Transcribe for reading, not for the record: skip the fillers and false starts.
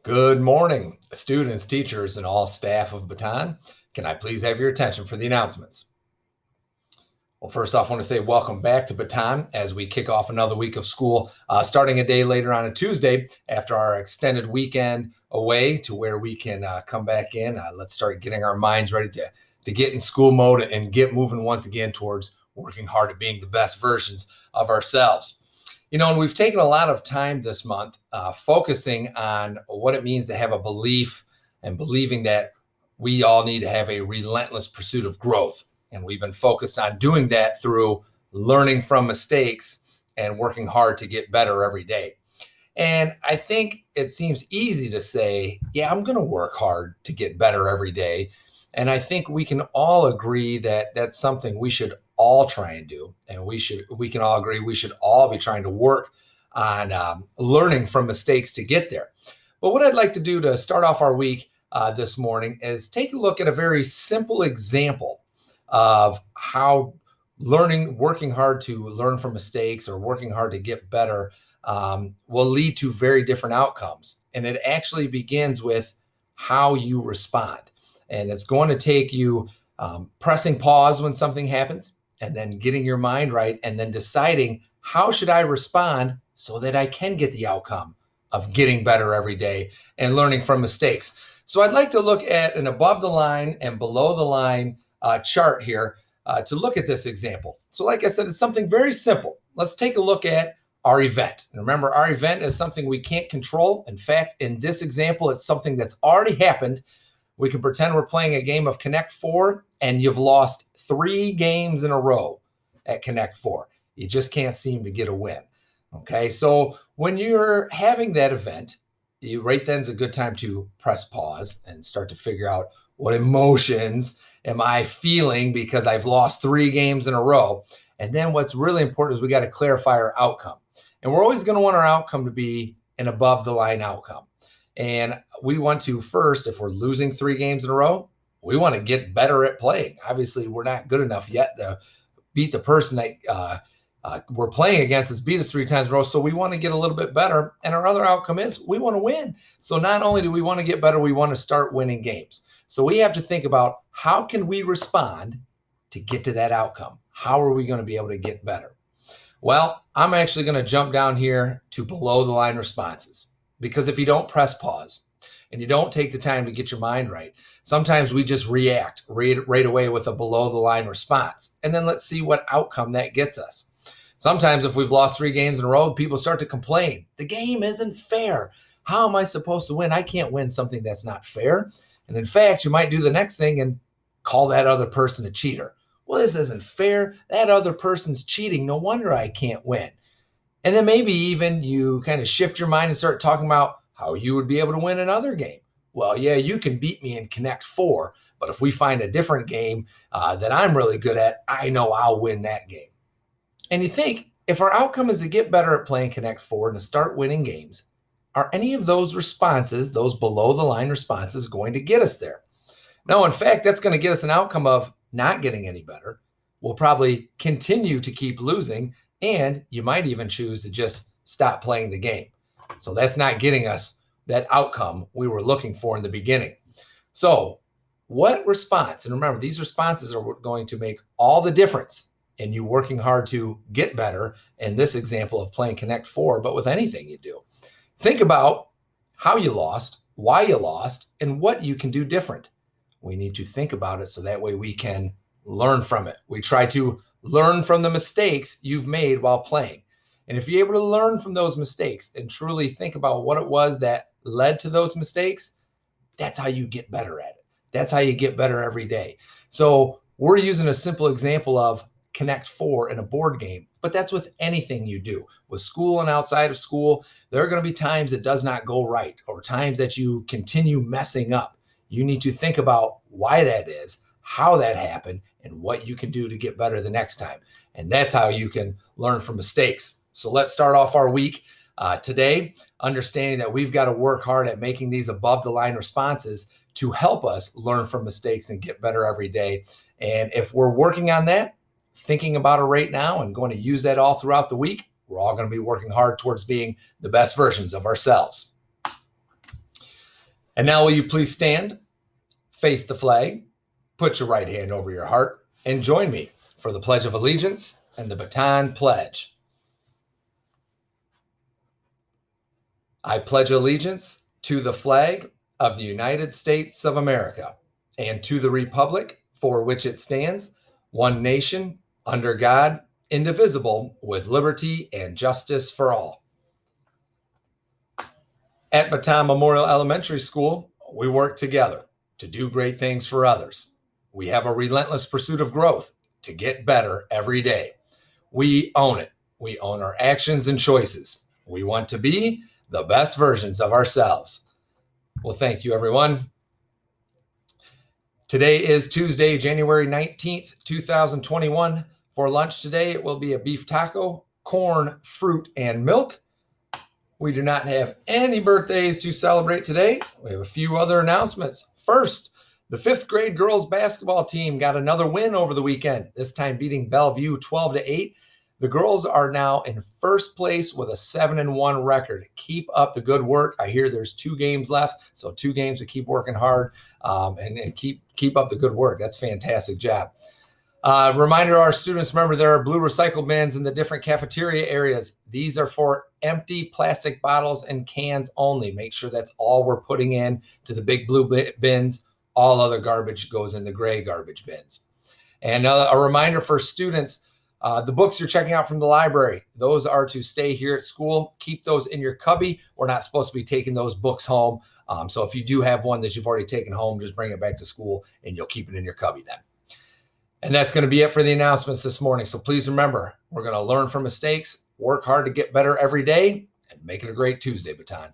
Good morning, students, teachers, and all staff of Baton. Can I please have your attention for the announcements? Well, first off, I want to say welcome back to Baton as we kick off another week of school, starting a day later on a Tuesday after our extended weekend away to where we can come back in. Let's start getting our minds ready to get in school mode and get moving once again towards working hard at being the best versions of ourselves. And we've taken a lot of time this month focusing on what it means to have a belief and believing that we all need to have a relentless pursuit of growth. And we've been focused on doing that through learning from mistakes and working hard to get better every day. And I think it seems easy to say, yeah, I'm going to work hard to get better every day. And I think we can all agree that that's something we should all try and do. And we can all agree we should all be trying to work on learning from mistakes to get there. But what I'd like to do to start off our week this morning is take a look at a very simple example of how working hard to learn from mistakes or working hard to get better will lead to very different outcomes. And it actually begins with how you respond. And it's going to take you pressing pause when something happens and then getting your mind right and then deciding how should I respond so that I can get the outcome of getting better every day and learning from mistakes. So I'd like to look at an above the line and below the line chart here to look at this example. So like I said, it's something very simple. Let's take a look at our event. And remember, our event is something we can't control. In fact, in this example, it's something that's already happened. We can pretend we're playing a game of Connect Four and you've lost 3 games in a row at Connect Four. You just can't seem to get a win. Okay, so when you're having that event, right then's a good time to press pause and start to figure out what emotions am I feeling because I've lost 3 games in a row. And then what's really important is we got to clarify our outcome. And we're always going to want our outcome to be an above the line outcome. And we want to first, if we're losing 3 games in a row, we want to get better at playing. Obviously, we're not good enough yet to beat the person that we're playing against has beat us 3 times in a row. So we want to get a little bit better. And our other outcome is we want to win. So not only do we want to get better, we want to start winning games. So we have to think about how can we respond to get to that outcome? How are we going to be able to get better? Well, I'm actually going to jump down here to below the line responses, because if you don't press pause and you don't take the time to get your mind right, sometimes we just react right away with a below the line response. And then let's see what outcome that gets us. Sometimes if we've lost 3 games in a row, people start to complain. The game isn't fair. How am I supposed to win? I can't win something that's not fair. And in fact, you might do the next thing and call that other person a cheater. Well, this isn't fair. That other person's cheating. No wonder I can't win. And then maybe even you kind of shift your mind and start talking about how you would be able to win another game. Well, yeah, you can beat me in Connect Four, but if we find a different game that I'm really good at, I know I'll win that game. And you think, if our outcome is to get better at playing Connect Four and to start winning games, are any of those responses, those below the line responses, going to get us there? No, in fact, that's going to get us an outcome of not getting any better. We'll probably continue to keep losing, and you might even choose to just stop playing the game. So that's not getting us that outcome we were looking for in the beginning. So what response, and remember, these responses are going to make all the difference in you working hard to get better in this example of playing Connect Four, but with anything you do. Think about how you lost, why you lost, and what you can do different. We need to think about it so that way we can learn from it. We try to learn from the mistakes you've made while playing. And if you're able to learn from those mistakes and truly think about what it was that led to those mistakes, that's how you get better at it. That's how you get better every day. So we're using a simple example of Connect Four in a board game, but that's with anything you do. With school and outside of school, there are going to be times it does not go right or times that you continue messing up. You need to think about why that is, how that happened, and what you can do to get better the next time. And that's how you can learn from mistakes. So let's start off our week today, understanding that we've got to work hard at making these above the line responses to help us learn from mistakes and get better every day. And if we're working on that, thinking about it right now and going to use that all throughout the week, we're all going to be working hard towards being the best versions of ourselves. And now will you please stand, face the flag, put your right hand over your heart, and join me for the Pledge of Allegiance and the Baton Pledge. I pledge allegiance to the flag of the United States of America and to the republic for which it stands, one nation, under God, indivisible, with liberty and justice for all. At Baton Memorial Elementary School, we work together to do great things for others. We have a relentless pursuit of growth to get better every day. We own it. We own our actions and choices. We want to be the best versions of ourselves. Well, thank you, everyone. Today is Tuesday, January 19th, 2021. For lunch today, it will be a beef taco, corn, fruit, and milk. We do not have any birthdays to celebrate today. We have a few other announcements. First, the 5th grade girls basketball team got another win over the weekend, this time beating Bellevue 12-8. The girls are now in first place with a 7-1 record. Keep up the good work. I hear there's 2 games left, so 2 games to keep working hard and keep up the good work. That's a fantastic job. Reminder to our students, remember there are blue recycle bins in the different cafeteria areas. These are for empty plastic bottles and cans only. Make sure that's all we're putting in to the big blue bins. All other garbage goes in the gray garbage bins. And a reminder for students, the books you're checking out from the library, those are to stay here at school. Keep those in your cubby. We're not supposed to be taking those books home. So if you do have one that you've already taken home, just bring it back to school and you'll keep it in your cubby then. And that's going to be it for the announcements this morning. So please remember, we're going to learn from mistakes, work hard to get better every day, and make it a great Tuesday, Baton.